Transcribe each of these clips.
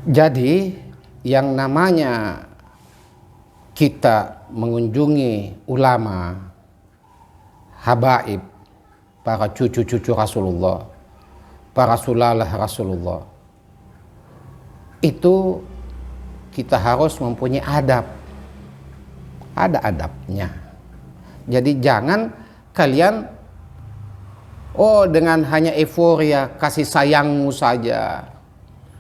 Jadi yang namanya kita mengunjungi ulama, habaib, para cucu-cucu Rasulullah, para sulalah Rasulullah, itu kita harus mempunyai adab. Ada adabnya. Jadi jangan kalian dengan hanya euforia, kasih sayangmu saja,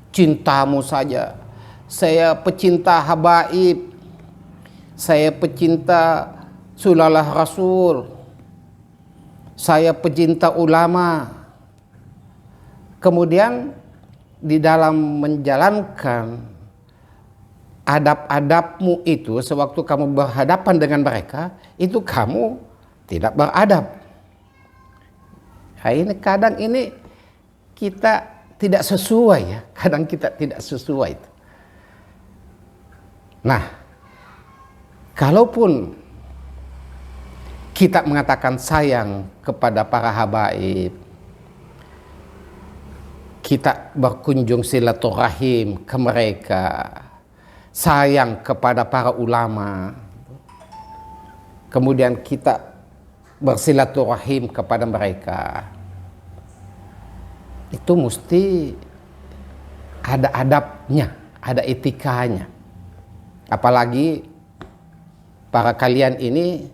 cintamu saja. Saya pecinta habaib, saya pecinta sulalah Rasul, saya pecinta ulama. Kemudian di dalam menjalankan adab-adabmu itu, sewaktu kamu berhadapan dengan mereka, itu kamu tidak beradab. Nah, ini kadang ini kita tidak sesuai ya, kadang kita tidak sesuai itu. Nah, kalaupun kita mengatakan sayang kepada para habaib, kita berkunjung silaturahim ke mereka, sayang kepada para ulama, kemudian kita bersilaturahim kepada mereka, itu mesti ada adabnya, ada etikanya. Apalagi para kalian ini,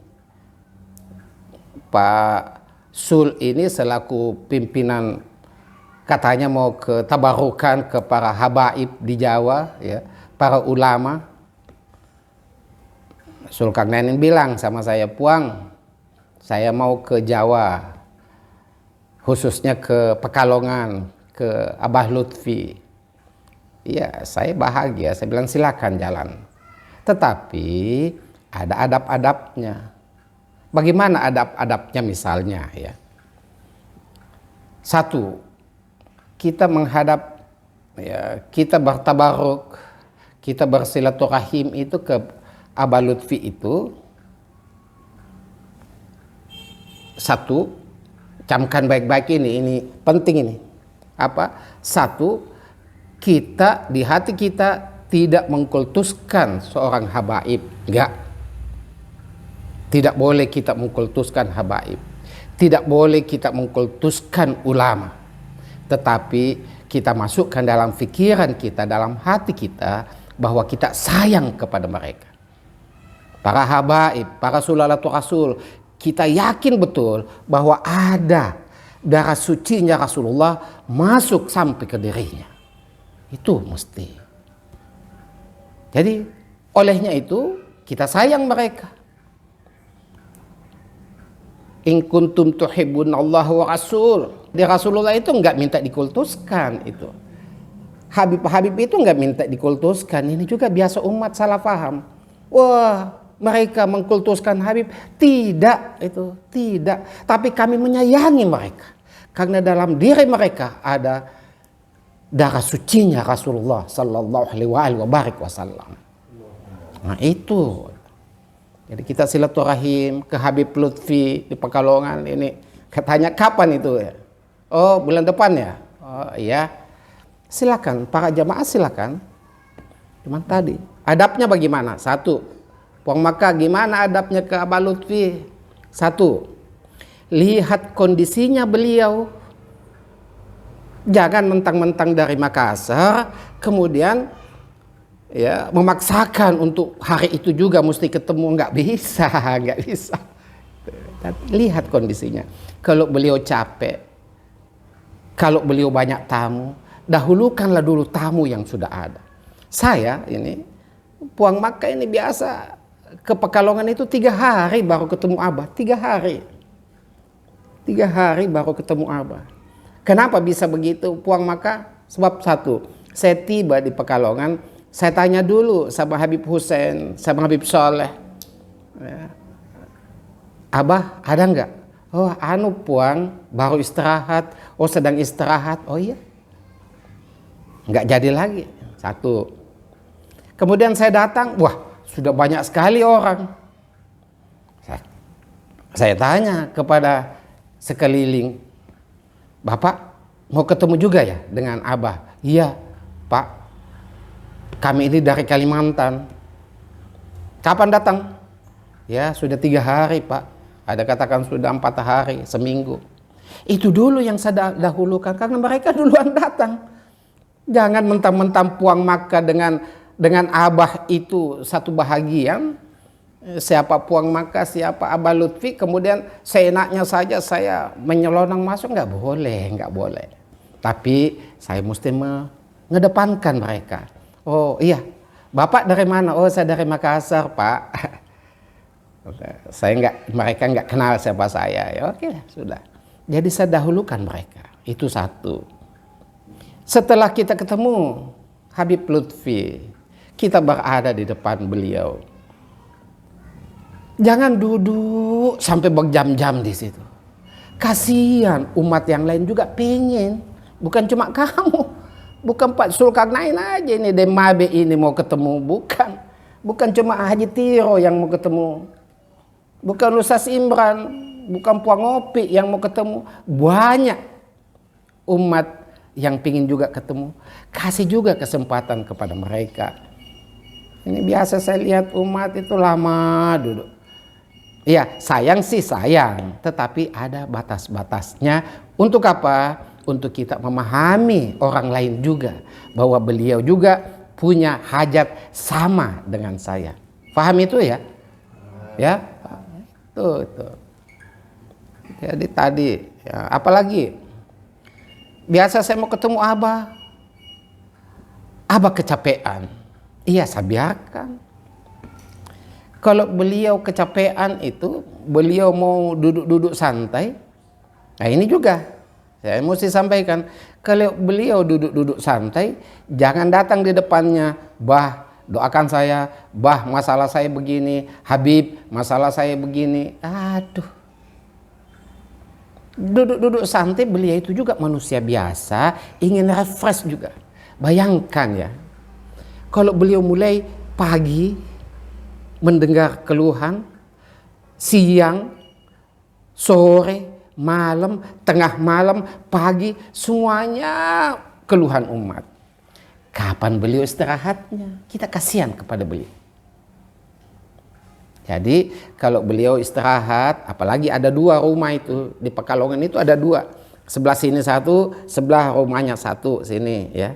Pak Sul ini selaku pimpinan, katanya mau ke tabarukan ke para habaib di Jawa ya, para ulama. Sulkarnain bilang sama saya, Puang, saya mau ke Jawa, khususnya ke Pekalongan, ke Abah Lutfi. Iya, saya bahagia, saya bilang silakan jalan. Tetapi ada adab-adabnya. Bagaimana adab-adabnya misalnya ya? Satu, kita menghadap ya, kita bertabaruk, kita bersilaturahim itu ke Abah Lutfi itu. Satu, camkan baik-baik ini penting ini. Apa? Satu, kita di hati kita tidak mengkultuskan seorang habaib, enggak. Tidak boleh kita mengkultuskan habaib. Tidak boleh kita mengkultuskan ulama. Tetapi kita masukkan dalam pikiran kita, dalam hati kita, bahwa kita sayang kepada mereka. Para habaib, para sulalatul Rasul, kita yakin betul bahwa ada darah sucinya Rasulullah masuk sampai ke dirinya. Itu mesti. Jadi olehnya itu kita sayang mereka. In kuntum tuhibbunallah wa rasul. Di Rasulullah itu enggak minta dikultuskan itu. Habib-habib itu enggak minta dikultuskan. Ini juga biasa umat salah paham. Wah, mereka mengkultuskan Habib. Tidak, itu tidak. Tapi kami menyayangi mereka. Karena dalam diri mereka ada darah sucinya Rasulullah sallallahu alaihi wasallam. Nah itu. Jadi kita silaturahim ke Habib Lutfi di Pekalongan ini. Katanya kapan itu ya? Oh, bulan depan ya? Oh iya. Silakan, para jamaah silakan. Cuman tadi, adabnya bagaimana? Satu, Puang Maka gimana adabnya ke Abah Lutfi? Satu, lihat kondisinya beliau. Jangan mentang-mentang dari Makassar, kemudian ya memaksakan untuk hari itu juga mesti ketemu, nggak bisa. Lihat kondisinya. Kalau beliau capek, kalau beliau banyak tamu, dahulukanlah dulu tamu yang sudah ada. Saya ini, Puang Maka ini biasa ke Pekalongan itu 3 hari baru ketemu Abah. 3 hari. 3 hari baru ketemu Abah. Kenapa bisa begitu Puang Maka? Sebab satu, saya tiba di Pekalongan, saya tanya dulu sama Habib Hussein, sama Habib Soleh. Ya. Abah ada enggak? Oh Puang, baru istirahat. Oh sedang istirahat. Oh iya. Enggak jadi lagi. Satu. Kemudian saya datang, wah sudah banyak sekali orang. Saya tanya kepada sekeliling, Bapak mau ketemu juga ya dengan Abah? Iya Pak, Kami ini dari Kalimantan. Kapan datang? Ya sudah 3 hari Pak. Ada katakan sudah 4 hari, seminggu. Itu dulu yang saya dahulukan karena mereka duluan datang. Jangan mentang-mentang Puang Makkah dengan Abah itu satu bahagian. Siapa Puang Makkah, siapa Abah Lutfi, kemudian seenaknya saja saya menyelonong masuk, nggak boleh. Tapi saya mesti mengedepankan mereka. Oh iya, Bapak dari mana? Oh saya dari Makassar Pak. Mereka nggak kenal siapa saya. Ya oke sudah. Jadi saya dahulukan mereka. Itu satu. Setelah kita ketemu Habib Lutfi, kita berada di depan beliau. Jangan duduk sampai berjam-jam di situ. Kasihan umat yang lain juga pengen. Bukan cuma kamu. Bukan Pak Zulkarnain aja ini Demabe ini mau ketemu. Bukan cuma Haji Tiro yang mau ketemu. Bukan Ustaz Imran. Bukan Puang Opi yang mau ketemu. Banyak umat yang pengen juga ketemu. Kasih juga kesempatan kepada mereka. Ini biasa saya lihat umat itu lama duduk. Ya sayang sih sayang, tetapi ada batas-batasnya. Untuk apa? Untuk kita memahami orang lain juga, bahwa beliau juga punya hajat sama dengan saya. Paham itu ya? Ya, itu. Jadi tadi, ya, apalagi biasa saya mau ketemu Abah kecapean. Iya saya biarkan. Kalau beliau kecapean itu, beliau mau duduk-duduk santai. Nah ini juga, saya mesti sampaikan. Kalau beliau duduk-duduk santai, jangan datang di depannya. Bah, doakan saya. Bah, masalah saya begini. Habib, masalah saya begini. Aduh. Duduk-duduk santai, beliau itu juga manusia biasa. Ingin refresh juga. Bayangkan ya. Kalau beliau mulai pagi mendengar keluhan, siang, sore, malam, tengah malam, pagi, semuanya keluhan umat. Kapan beliau istirahatnya? Kita kasihan kepada beliau. Jadi kalau beliau istirahat, apalagi ada 2 rumah itu di Pekalongan itu ada 2, sebelah sini satu, sebelah rumahnya satu sini ya.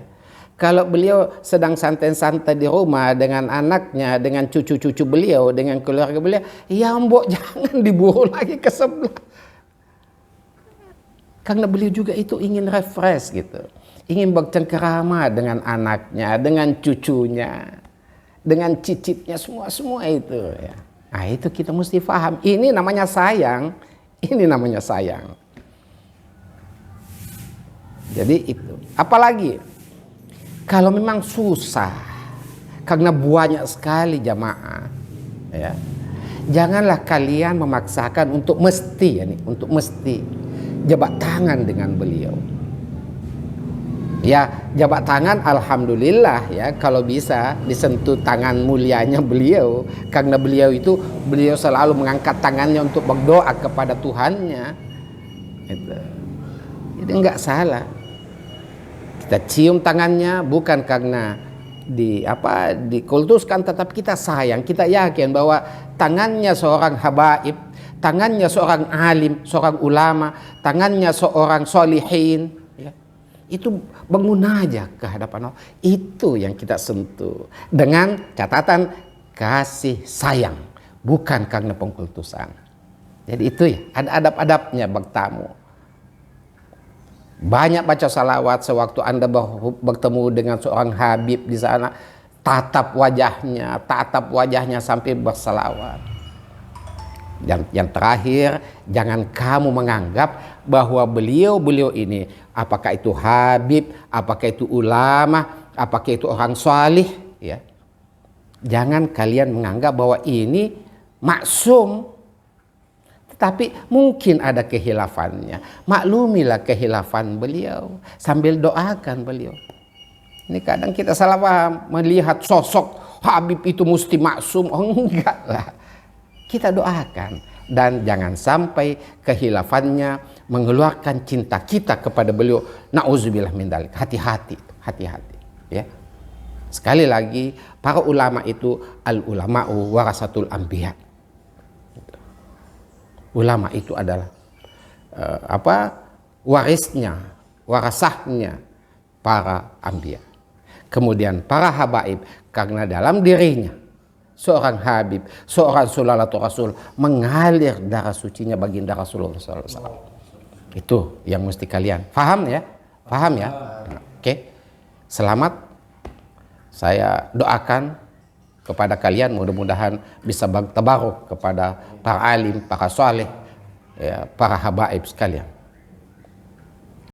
Kalau beliau sedang santai-santai di rumah dengan anaknya, dengan cucu-cucu beliau, dengan keluarga beliau, ya mbok jangan diburu lagi ke sebelah. Karena beliau juga itu ingin refresh gitu. Ingin bercengkerama dengan anaknya, dengan cucunya, dengan cicitnya, semua itu ya. Nah itu kita mesti paham. Ini namanya sayang. Ini namanya sayang. Jadi itu. Apalagi kalau memang susah karena banyak sekali jamaah ya, janganlah kalian memaksakan untuk mesti untuk mesti jabat tangan dengan beliau ya. Jabat tangan alhamdulillah ya, kalau bisa disentuh tangan mulianya beliau, karena beliau selalu mengangkat tangannya untuk berdoa kepada Tuhannya itu. Jadi enggak salah kita cium tangannya, bukan karena dikultuskan, tetapi kita sayang, kita yakin bahwa tangannya seorang habaib, tangannya seorang alim, seorang ulama, tangannya seorang solihin ya, itu bermunajat ke hadapan Allah. Itu yang kita sentuh dengan catatan kasih sayang, bukan karena pengkultusan. Jadi itu ya, ada adab-adabnya bertamu. Banyak baca salawat sewaktu Anda bertemu dengan seorang habib di sana. Tatap wajahnya sampai bersalawat. Yang terakhir, jangan kamu menganggap bahwa beliau ini, apakah itu habib, apakah itu ulama, apakah itu orang salih, ya. Jangan kalian menganggap bahwa ini maksum. Tapi mungkin ada kehilafannya. Maklumilah kehilafan beliau sambil doakan beliau. Ini kadang kita salah paham, melihat sosok habib itu mesti maksum. Oh enggak lah. Kita doakan, dan jangan sampai kehilafannya mengeluarkan cinta kita kepada beliau. Nauzubillah min dzalik. Hati-hati ya. Sekali lagi, para ulama itu al-ulama'u warasatul anbiya. Ulama itu adalah warisnya, warasahnya para anbiya. Kemudian para habaib, karena dalam dirinya seorang habib, seorang sulalatul rasul, mengalir darah sucinya baginda Rasulullah SAW. Itu yang mesti kalian paham ya, paham ya. Oke, selamat. Saya doakan kepada kalian, mudah-mudahan bisa tabaruk kepada para alim, para soleh, ya, para habaib sekalian.